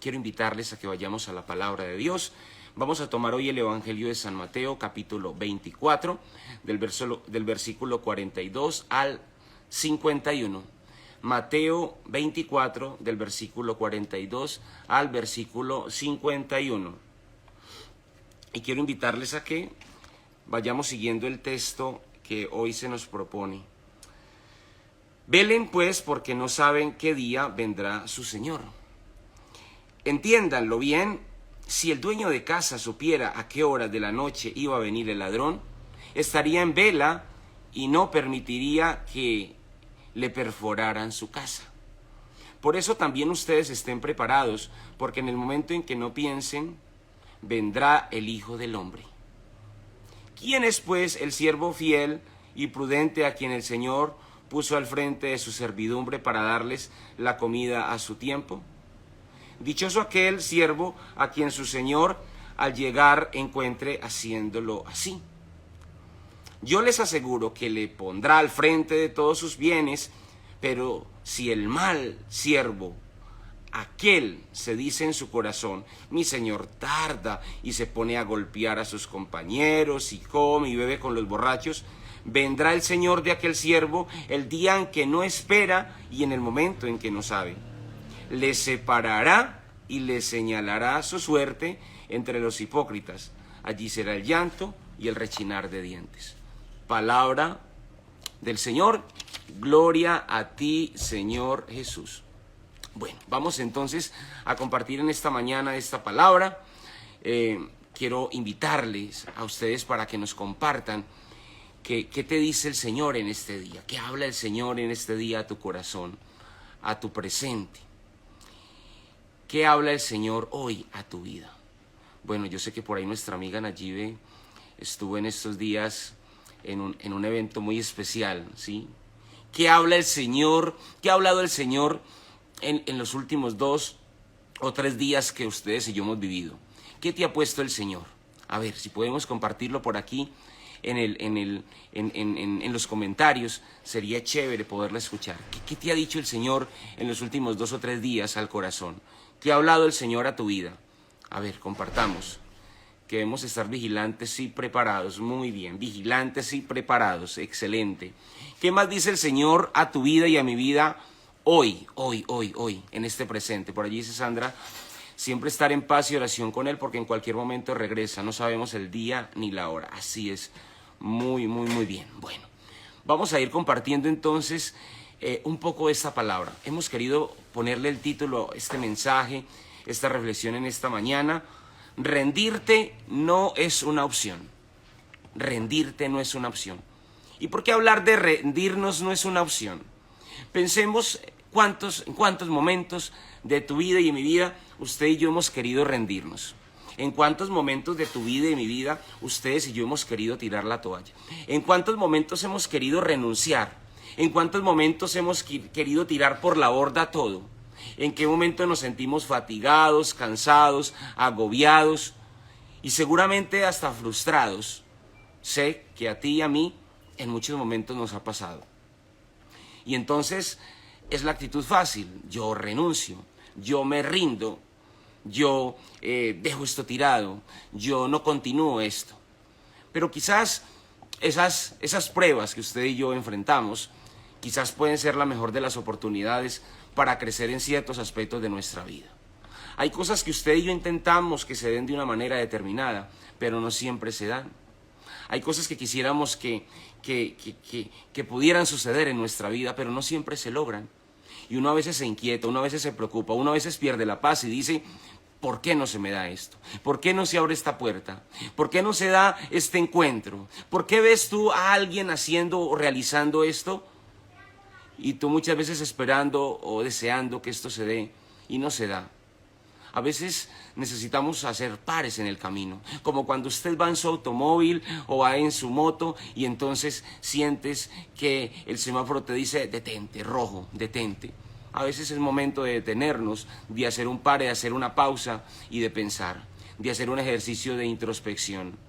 quiero invitarles a que vayamos a la palabra de Dios. Vamos a tomar hoy el Evangelio de San Mateo, capítulo 24, del versículo 42 al 51. Mateo 24, del versículo 42 al versículo 51. Y quiero invitarles a que vayamos siguiendo el texto que hoy se nos propone. Velen pues, porque no saben qué día vendrá su Señor. Entiéndanlo bien, si el dueño de casa supiera a qué hora de la noche iba a venir el ladrón, estaría en vela y no permitiría que le perforaran su casa. Por eso también ustedes estén preparados, porque en el momento en que no piensen, vendrá el Hijo del Hombre. ¿Quién es pues el siervo fiel y prudente a quien el Señor puso al frente de su servidumbre para darles la comida a su tiempo? Dichoso aquel siervo a quien su Señor al llegar encuentre haciéndolo así. Yo les aseguro que le pondrá al frente de todos sus bienes, pero si el mal siervo, aquel se dice en su corazón, mi Señor tarda, y se pone a golpear a sus compañeros y come y bebe con los borrachos, vendrá el Señor de aquel siervo el día en que no espera y en el momento en que no sabe. Le separará y le señalará su suerte entre los hipócritas. Allí será el llanto y el rechinar de dientes. Palabra del Señor. Gloria a ti, Señor Jesús. Bueno, vamos entonces a compartir en esta mañana esta palabra. Quiero invitarles a ustedes para que nos compartan qué te dice el Señor en este día, qué habla el Señor en este día a tu corazón, a tu presente. ¿Qué habla el Señor hoy a tu vida? Bueno, yo sé que por ahí nuestra amiga Nayibe estuvo en estos días en un evento muy especial, ¿sí? ¿Qué habla el Señor? ¿Qué ha hablado el Señor en los últimos 2 o 3 días que ustedes y yo hemos vivido? ¿Qué te ha puesto el Señor? A ver, si podemos compartirlo por aquí en los comentarios, sería chévere poderla escuchar. ¿Qué te ha dicho el Señor en los últimos 2 o 3 días al corazón? ¿Qué ha hablado el Señor a tu vida? A ver, compartamos. Que debemos estar vigilantes y preparados. Muy bien, vigilantes y preparados. Excelente. ¿Qué más dice el Señor a tu vida y a mi vida hoy, en este presente? Por allí dice Sandra, siempre estar en paz y oración con Él, porque en cualquier momento regresa. No sabemos el día ni la hora. Así es. Muy bien. Bueno, vamos a ir compartiendo entonces un poco de esta palabra. Hemos querido ponerle el título a este mensaje, esta reflexión en esta mañana. Rendirte no es una opción. Rendirte no es una opción. ¿Y por qué hablar de rendirnos no es una opción? Pensemos en cuántos momentos de tu vida y de mi vida usted y yo hemos querido rendirnos. En cuántos momentos de tu vida y de mi vida ustedes y yo hemos querido tirar la toalla. En cuántos momentos hemos querido renunciar. En cuántos momentos hemos querido tirar por la borda todo. En qué momento nos sentimos fatigados, cansados, agobiados y seguramente hasta frustrados. Sé que a ti y a mí en muchos momentos nos ha pasado. Y entonces es la actitud fácil. Yo renuncio, yo me rindo, yo dejo esto tirado, yo no continúo esto. Pero quizás esas pruebas que usted y yo enfrentamos, quizás pueden ser la mejor de las oportunidades para crecer en ciertos aspectos de nuestra vida. Hay cosas que usted y yo intentamos que se den de una manera determinada, pero no siempre se dan. Hay cosas que quisiéramos que pudieran suceder en nuestra vida, pero no siempre se logran. Y uno a veces se inquieta, uno a veces se preocupa, uno a veces pierde la paz y dice, ¿por qué no se me da esto? ¿Por qué no se abre esta puerta? ¿Por qué no se da este encuentro? ¿Por qué ves tú a alguien haciendo o realizando esto? Y tú muchas veces esperando o deseando que esto se dé y no se da. A veces necesitamos hacer pares en el camino, como cuando usted va en su automóvil o va en su moto y entonces sientes que el semáforo te dice detente, rojo, detente. A veces es momento de detenernos, de hacer un pare, de hacer una pausa y de pensar, de hacer un ejercicio de introspección.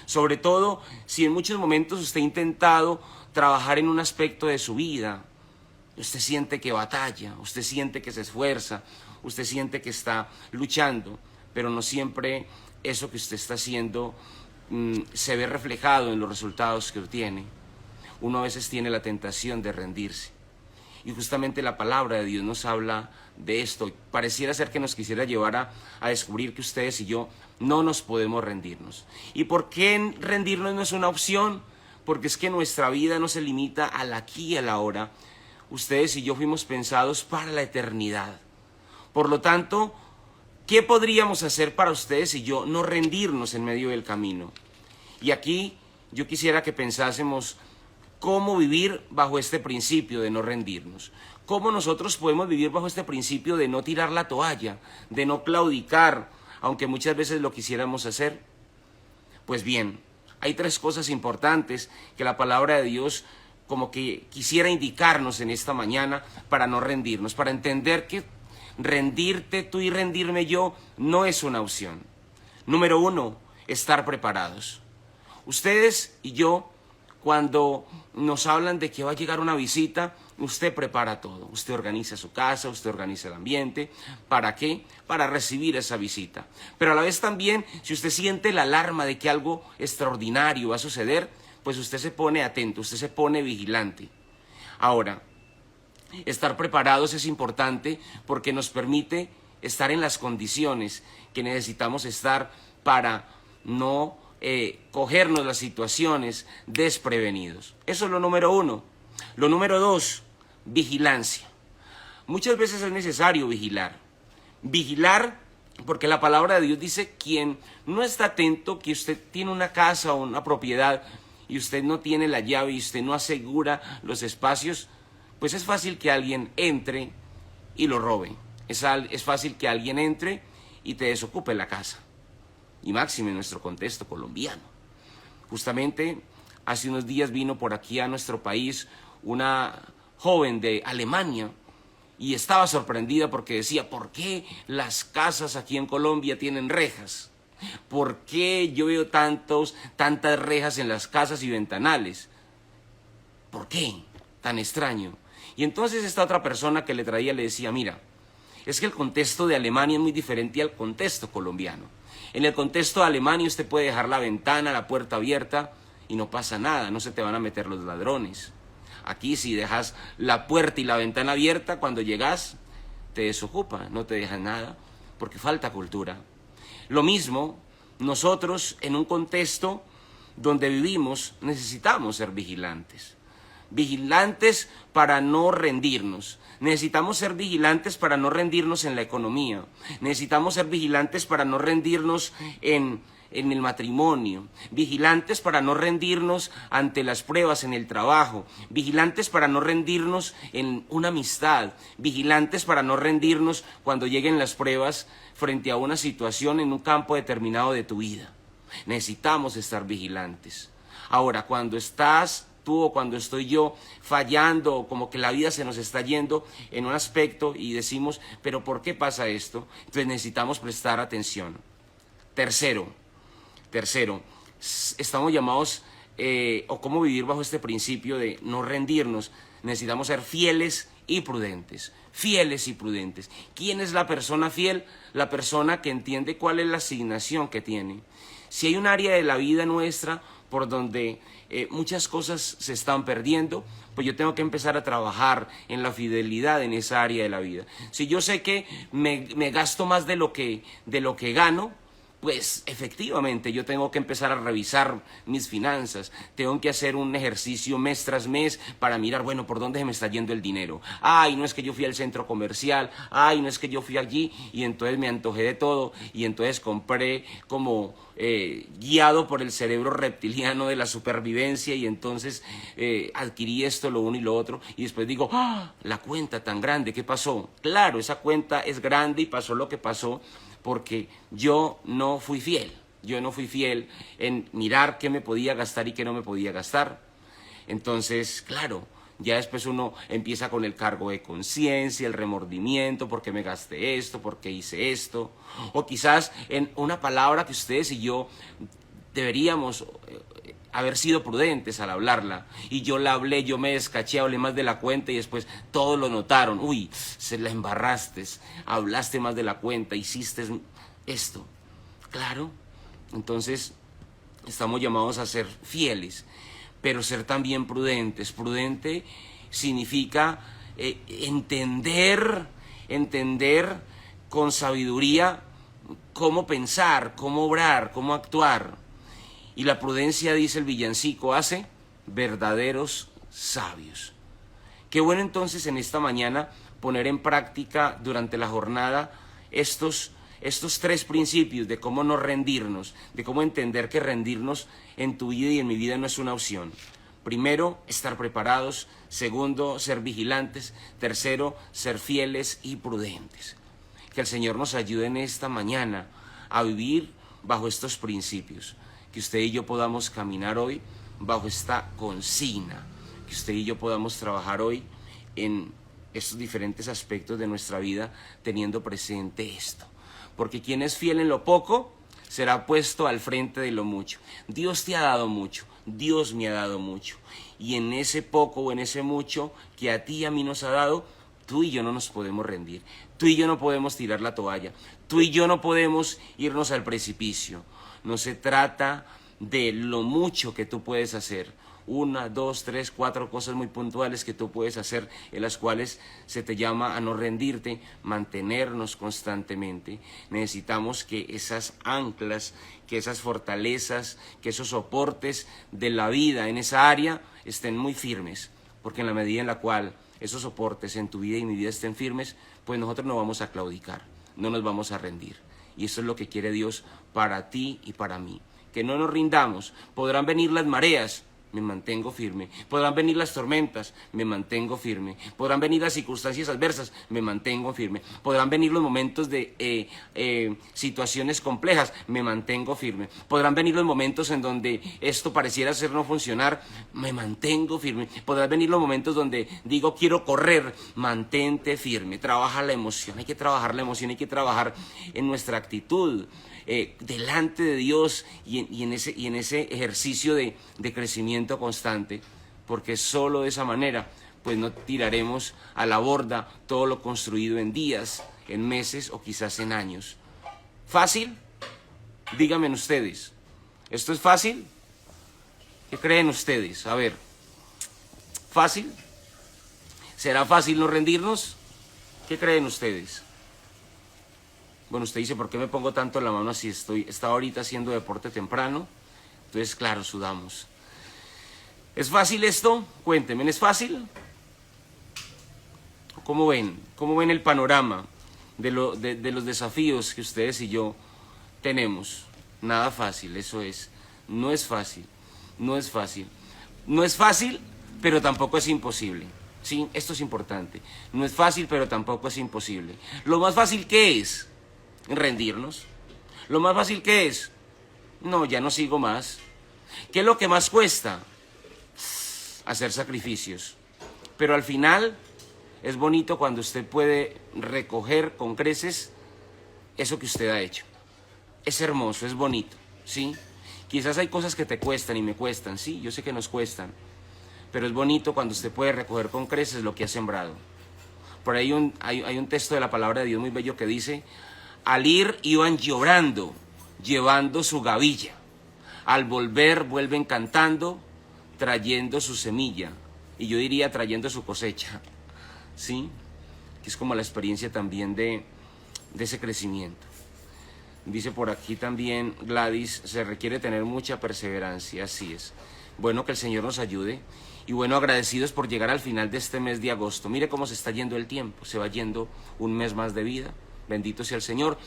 Sobre todo si en muchos momentos usted ha intentado trabajar en un aspecto de su vida. Usted siente que batalla, usted siente que se esfuerza, usted siente que está luchando, pero no siempre eso que usted está haciendo se ve reflejado en los resultados que obtiene. Uno a veces tiene la tentación de rendirse. Y justamente la palabra de Dios nos habla de esto. Pareciera ser que nos quisiera llevar a descubrir que ustedes y yo no nos podemos rendirnos. ¿Y por qué rendirnos no es una opción? Porque es que nuestra vida no se limita al aquí y al ahora. Ustedes y yo fuimos pensados para la eternidad. Por lo tanto, ¿qué podríamos hacer para ustedes y yo no rendirnos en medio del camino? Y aquí yo quisiera que pensásemos cómo vivir bajo este principio de no rendirnos. Cómo nosotros podemos vivir bajo este principio de no tirar la toalla, de no claudicar, aunque muchas veces lo quisiéramos hacer. Pues bien, hay 3 cosas importantes que la palabra de Dios como que quisiera indicarnos en esta mañana para no rendirnos, para entender que rendirte tú y rendirme yo no es una opción. Número 1, estar preparados. Ustedes y yo, cuando nos hablan de que va a llegar una visita, usted prepara todo. Usted organiza su casa, usted organiza el ambiente. ¿Para qué? Para recibir esa visita. Pero a la vez también, si usted siente la alarma de que algo extraordinario va a suceder, pues usted se pone atento, usted se pone vigilante. Ahora, estar preparados es importante porque nos permite estar en las condiciones que necesitamos estar para no cogernos las situaciones desprevenidos. Eso es lo número 1. Lo número 2, vigilancia. Muchas veces es necesario vigilar. Vigilar porque la palabra de Dios dice: quien no está atento, que usted tiene una casa o una propiedad y usted no tiene la llave y usted no asegura los espacios, pues es fácil que alguien entre y lo robe. Es fácil que alguien entre y te desocupe la casa. Y máxime en nuestro contexto colombiano. Justamente hace unos días vino por aquí a nuestro país una joven de Alemania y estaba sorprendida porque decía: ¿por qué las casas aquí en Colombia tienen rejas? ¿Por qué yo veo tantas rejas en las casas y ventanales? ¿Por qué? Tan extraño. Y entonces esta otra persona que le traía le decía: mira, es que el contexto de Alemania es muy diferente al contexto colombiano. En el contexto de Alemania usted puede dejar la ventana, la puerta abierta y no pasa nada, no se te van a meter los ladrones. Aquí si dejas la puerta y la ventana abierta, cuando llegas te desocupa, no te dejan nada, porque falta cultura. Lo mismo, nosotros en un contexto donde vivimos necesitamos ser vigilantes. Vigilantes para no rendirnos. Necesitamos ser vigilantes para no rendirnos en la economía. Necesitamos ser vigilantes para no rendirnos en el matrimonio. Vigilantes para no rendirnos ante las pruebas en el trabajo. Vigilantes para no rendirnos en una amistad. Vigilantes para no rendirnos cuando lleguen las pruebas frente a una situación en un campo determinado de tu vida. Necesitamos estar vigilantes. Ahora, cuando estás tú o cuando estoy yo fallando, como que la vida se nos está yendo en un aspecto y decimos: ¿pero por qué pasa esto? Entonces necesitamos prestar atención. Tercero, estamos llamados, o cómo vivir bajo este principio de no rendirnos. Necesitamos ser fieles y prudentes. Fieles y prudentes. ¿Quién es la persona fiel? La persona que entiende cuál es la asignación que tiene. Si hay un área de la vida nuestra por donde muchas cosas se están perdiendo, pues yo tengo que empezar a trabajar en la fidelidad en esa área de la vida. Si yo sé que me gasto más de lo que gano, pues efectivamente yo tengo que empezar a revisar mis finanzas, tengo que hacer un ejercicio mes tras mes para mirar, bueno, por dónde se me está yendo el dinero. Ay, no es que yo fui al centro comercial, ay, no es que yo fui allí y entonces me antojé de todo y entonces compré como guiado por el cerebro reptiliano de la supervivencia y entonces adquirí esto, lo uno y lo otro y después digo: ¡ah! La cuenta tan grande, ¿qué pasó? Claro, esa cuenta es grande y pasó lo que pasó porque yo no fui fiel. Yo no fui fiel en mirar qué me podía gastar y qué no me podía gastar. Entonces, claro, ya después uno empieza con el cargo de conciencia, el remordimiento, ¿por qué me gasté esto? ¿Por qué hice esto? O quizás en una palabra que ustedes y yo deberíamos haber sido prudentes al hablarla. Y yo la hablé, yo me descaché, hablé más de la cuenta y después todos lo notaron. Uy, se la embarraste, hablaste más de la cuenta, hiciste esto. Claro, entonces estamos llamados a ser fieles, pero ser también prudentes. Prudente significa entender con sabiduría cómo pensar, cómo obrar, cómo actuar. Y la prudencia, dice el villancico, hace verdaderos sabios. Qué bueno entonces en esta mañana poner en práctica durante la jornada estos 3 principios de cómo no rendirnos, de cómo entender que rendirnos en tu vida y en mi vida no es una opción. Primero, estar preparados. Segundo, ser vigilantes. Tercero, ser fieles y prudentes. Que el Señor nos ayude en esta mañana a vivir bajo estos principios. Que usted y yo podamos caminar hoy bajo esta consigna. Que usted y yo podamos trabajar hoy en estos diferentes aspectos de nuestra vida teniendo presente esto. Porque quien es fiel en lo poco será puesto al frente de lo mucho. Dios te ha dado mucho, Dios me ha dado mucho. Y en ese poco o en ese mucho que a ti y a mí nos ha dado, tú y yo no nos podemos rendir. Tú y yo no podemos tirar la toalla. Tú y yo no podemos irnos al precipicio. No se trata de lo mucho que tú puedes hacer. 1, 2, 3, 4 cosas muy puntuales que tú puedes hacer, en las cuales se te llama a no rendirte, mantenernos constantemente. Necesitamos que esas anclas, que esas fortalezas, que esos soportes de la vida en esa área estén muy firmes, porque en la medida en la cual esos soportes en tu vida y mi vida estén firmes, pues nosotros no vamos a claudicar, no nos vamos a rendir. Y eso es lo que quiere Dios para ti y para mí, que no nos rindamos. Podrán venir las mareas, me mantengo firme. Podrán venir las tormentas, me mantengo firme. Podrán venir las circunstancias adversas, me mantengo firme. Podrán venir los momentos de situaciones complejas, me mantengo firme. Podrán venir los momentos en donde esto pareciera ser no funcionar, me mantengo firme. Podrán venir los momentos donde digo quiero correr, mantente firme. Trabaja la emoción, hay que trabajar la emoción, hay que trabajar en nuestra actitud delante de Dios y en ese ejercicio de crecimiento constante, porque solo de esa manera pues no tiraremos a la borda todo lo construido en días, en meses o quizás en años. ¿Fácil? Díganme ustedes, ¿esto es fácil? ¿Qué creen ustedes? A ver, ¿fácil? ¿Será fácil no rendirnos? ¿Qué creen ustedes? Bueno, usted dice, ¿por qué me pongo tanto la mano así? Estaba ahorita haciendo deporte temprano, entonces claro, sudamos. ¿Es fácil esto? Cuéntenme, ¿es fácil? ¿Cómo ven? ¿Cómo ven el panorama de los desafíos que ustedes y yo tenemos? Nada fácil, eso es. No es fácil, no es fácil. No es fácil, pero tampoco es imposible. Sí, esto es importante. No es fácil, pero tampoco es imposible. Lo más fácil, ¿qué es? Rendirnos. Lo más fácil, ¿qué es? No, ya no sigo más. ¿Qué es lo que más cuesta? Hacer sacrificios. Pero al final es bonito cuando usted puede recoger con creces eso que usted ha hecho. Es hermoso, es bonito, ¿sí? Quizás hay cosas que te cuestan y me cuestan, sí, yo sé que nos cuestan, pero es bonito cuando usted puede recoger con creces lo que ha sembrado. Por ahí hay un texto de la palabra de Dios muy bello que dice: al ir iban llorando, llevando su gavilla. Al volver vuelven cantando, trayendo su semilla. Y yo diría trayendo su cosecha. ¿Sí? Que es como la experiencia también de ese crecimiento. Dice por aquí también Gladys, se requiere tener mucha perseverancia. Así es. Bueno, que el Señor nos ayude. Y bueno, agradecidos por llegar al final de este mes de agosto. Mire cómo se está yendo el tiempo. Se va yendo un mes más de vida. Bendito sea el Señor.